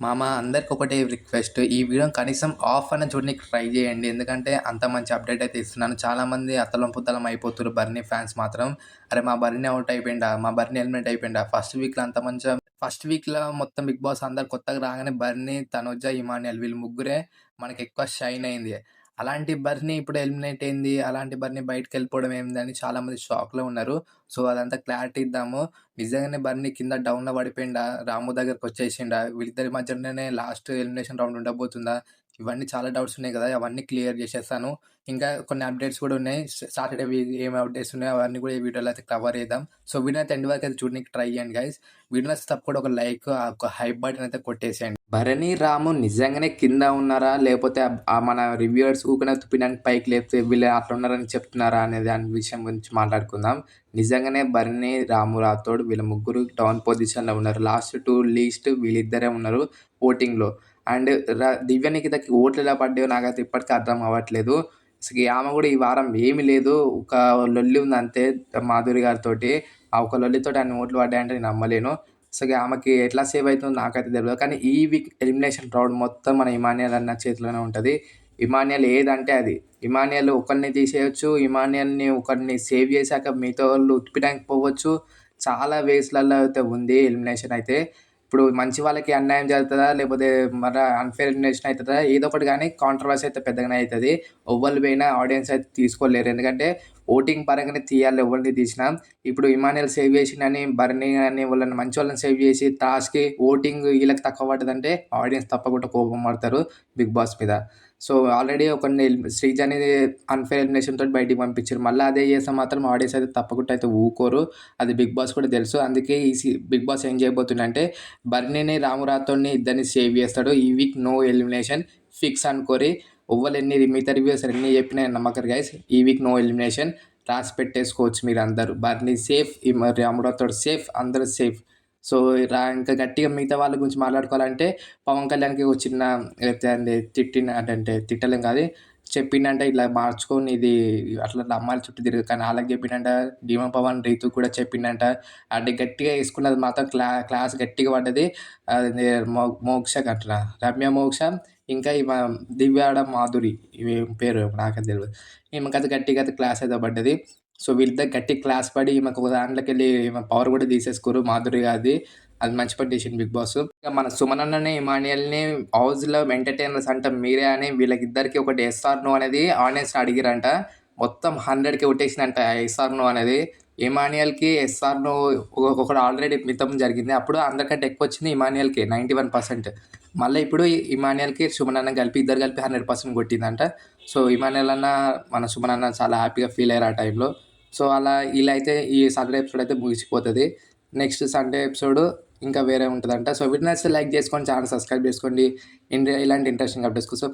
మామ అందరికి ఒకటే రిక్వెస్ట్. ఈ వీడియోని కనీసం ఆఫ్ అన్న చూడనీకి ట్రై చేయండి. ఎందుకంటే అంత మంచి అప్డేట్ అయితే ఇస్తున్నాను. చాలామంది అతలం-కుతలం అయిపోతుర్రు బర్నీ ఫ్యాన్స్ మాత్రం. అరే! మా బర్నీ ఔట్ అయిపోయిండా? మా బర్నీ ఎలిమినేట్ అయిపోయిండా? ఫస్ట్ వీక్‌లో మొత్తం బిగ్ బాస్ అందరు కొత్తగా రాగానే బర్నీ, తనుజ, ఇమాన్యుయల్ వీళ్ళు ముగ్గురే మనకెక్కువ షైన్ అయింది. అలాంటి బర్నీ ఇప్పుడు ఎలిమినేట్ అయింది. అలాంటి బర్నీ బయటికెళ్ళిపోవడం ఏందని చాలామంది షాక్‌లో ఉన్నారు. సో, అదంతా క్లారిటీ ఇద్దాము. నిజంగానే బర్నీ కింద డౌన్‌లో పడిపోయిండా? రాము దగ్గరకొచ్చేసిండా? వీళ్ళిద్దరి మధ్యలోనే లాస్ట్ ఎలిమినేషన్ రౌండ్ ఉండబోతుందా? ఇవన్నీ చాలా డౌట్స్ ఉన్నాయి కదా! అవన్నీ క్లియర్ చేసేస్తాను. ఇంకా కొన్ని అప్డేట్స్ కూడా ఉన్నాయి. సాటర్‌డే ఏం అప్డేట్స్ ఉన్నాయో అవన్నీ కూడా ఈ వీడియోలో అయితే కవర్ చేద్దాం. సో, వీడియోని అయితే ఎండ్ వరకు అయితే చూడనీకి ట్రై చేయండి గైస్. వీడియో నచ్చితే తప్పకుండా ఒక లైక్, ఒక హైప్ బటన్ అయితే కొట్టేసేయండి. భరణి, రాము నిజంగానే కింద ఉన్నారా? లేపోతే మన రివ్యూవర్స్ ఊకనే తుప్పినానికి పైకి లేపితే వీళ్ళు అట్లున్నారని చెప్తున్నారా అనే దాని విషయం గురించి మాట్లాడుకుందాం. నిజంగానే భరణి, రాము రాథోడ్ వీళ్ళ ముగ్గురు డౌన్ పొజిషన్‌లో ఉన్నారు. లాస్ట్ 2 లీస్ట్ వీళ్ళిద్దరే ఉన్నారు ఓటింగ్‌లో. అండ్ దివ్య నిఖితకి ఓట్లు ఎలా పడ్డాయో నాకైతే ఇప్పటికి అర్థం అవ్వట్లేదు. అసలు ఆమె కూడా ఈ వారం ఏమీ లేదు. ఒక లొల్లి ఉంది అంతే మాధురి గారితోటి. ఆ ఒక లొల్లితోటి అన్ని ఓట్లు పడ్డాయంటే నేను నమ్మలేను. అసలు ఆమెకి ఎట్లా సేవ్ అవుతుందో నాకైతే తెలవదు. కానీ ఈ వీక్ ఎలిమినేషన్ రౌండ్ మొత్తం మన ఇమాన్యుయల్ అన్న చేతిలోనే ఉంటది. ఇమాన్యుయల్ ఏదంటే అది. ఇమాన్యుయల్ ఒకరిని తీసేయొచ్చు. ఇమాన్యుయల్‌ని ఒకరిని సేవ్ చేశాక మిగతా వాళ్ళు ఉత్పిడానికి పోవచ్చు. చాలా వేస్‌లలో అయితే ఉంది ఎలిమినేషన్ అయితే. ఇప్పుడు మంచి వాళ్ళకి అన్యాయం జరుగుతదా? లేకపోతే అన్‌ఫెయిర్ ఎలిమినేషన్ అయితదా? ఏదో ఒకటి గానీ కాంట్రోవర్సీ అయితే పెద్దగానే అయితది. ఎవ్వళ్ళు పోయినా ఆడియన్స్ అయితే తీసుకోలేరు. ఎందుకంటే ఓటింగ్ పరంగానే తీయాలి ఎవరిని తీసినా. ఇప్పుడు ఇమాన్యుయల్ సేవ్ చేసిండని భరణి గాని వాళ్ళని మంచోళ్ళని సేవ్ చేసి లాస్ట్‌కి ఓటింగ్ వీళ్ళకి తక్కువ పడ్డదంటే ఆడియన్స్ తప్పకుండా కోపం పడతారు బిగ్ బాస్ మీద. సో, ఆల్రెడీ ఒకరిని శ్రీజని అన్‌ఫెయిర్ ఎలిమినేషన్ తోటి బయటికి పంపించారు. మళ్ళీ అదే చేస్తే మాత్రం ఆడియన్స్ అయితే తప్పకుండా అయితే ఊకోరు. అది బిగ్ బాస్ కూడా తెలుసు. అందుకే ఈ బిగ్ బాస్ ఏం చేయబోతుండంటే బర్నీని, రాము రాథోడ్‌ని ఇద్దరిని సేవ్ చేస్తాడు. ఈ వీక్ నో ఎలిమినేషన్ ఫిక్స్ అనుకోరి. మిగతా రివ్యూస్ ఎన్ని చెప్పినా నమ్మకరు గైస్. ఈ వీక్ నో ఎలిమినేషన్ రాసి పెట్టేసుకోవచ్చు మీరందరూ. బర్నీ సేఫ్, రాము రాథోడ్ సేఫ్, అందరూ సేఫ్. సో, ఇంకా గట్టిగా మిగతా వాళ్ళ గురించి మాట్లాడుకోవాలంటే పవన్ కళ్యాణ్‌కి ఒక చిన్న అంటే తిట్టలేం కాదు. చెప్పిండంట ఇట్లా మార్చుకొని ఇది అట్లా అమ్మాయిల చుట్టూ తిరుగు కానీ ఆళ్ళకి చెప్పిండంట. భీమా పవన్, రీతు కూడా చెప్పిండంట. అంటే గట్టిగా యేసుకున్నది మాత్రం క్లాస్ గట్టిగా పడ్డది. అది మోక్షకంటనా రమ్య మోక్ష, ఇంకా దివ్యాడ మాధురి ఈమె పేరు నాకైతే తెలవదు. ఈమెకైతే గట్టిగా అయితే క్లాస్ అయితే పడ్డది. సో, వీళ్ళిద్దరు గట్టిగా క్లాస్ పడి ఈమెకు ఒక దాంట్లోకెళ్ళి ఈమె పవర్ కూడా తీసేసుకోరు మాధురి గారిది. అది మంచి పని చేసిండు బిగ్ బాస్. ఇక మన సుమన్ అన్నని, ఇమాన్యుయల్‌ని హౌస్‌లో ఎంటర్‌టైనర్స్ అంట మీరే అని వీళ్ళకిద్దరికి ఒకటి యెస్ ఆర్ నో అనేది ఆడియన్స్‌ని అడిగిరంట. మొత్తం 100కి ఓటేసిందంట యెస్ ఆర్ నో అనేది. ఇమాన్యుయల్‌కి యెస్ ఆర్ నో ఒకడు ఆల్రెడీ మితం జరిగింది. అప్పుడు అందరికంటే ఎక్కువొచ్చింది ఇమాన్యుయల్‌కే 91%. మళ్ళీ ఇప్పుడు ఇమాన్యుయల్‌కి, సుమన్ అన్న కలిపి ఇద్దరు కలిపి 100% కొట్టిందంట. సో, ఇమాన్యుయల్ అన్న, మన సుమన్ అన్న చాలా హ్యాపీగా ఫీల్ అయ్యారు ఆ టైంలో. సో, అలా ఇలా అయితే ఈ సాటర్‌డే ఎపిసోడ్ అయితే ముగిసిపోతది. నెక్స్ట్ సండే ఎపిసోడ్ ఇంకా వేరే ఉంటదంట. సో, వీడియో నచ్చితే లైక్ చేసుకోండి. ఛానెల్ సబ్స్క్రైబ్ చేసుకోండి. ఇలాంటి ఇంట్రెస్టింగ్ అప్డేట్స్ కోసం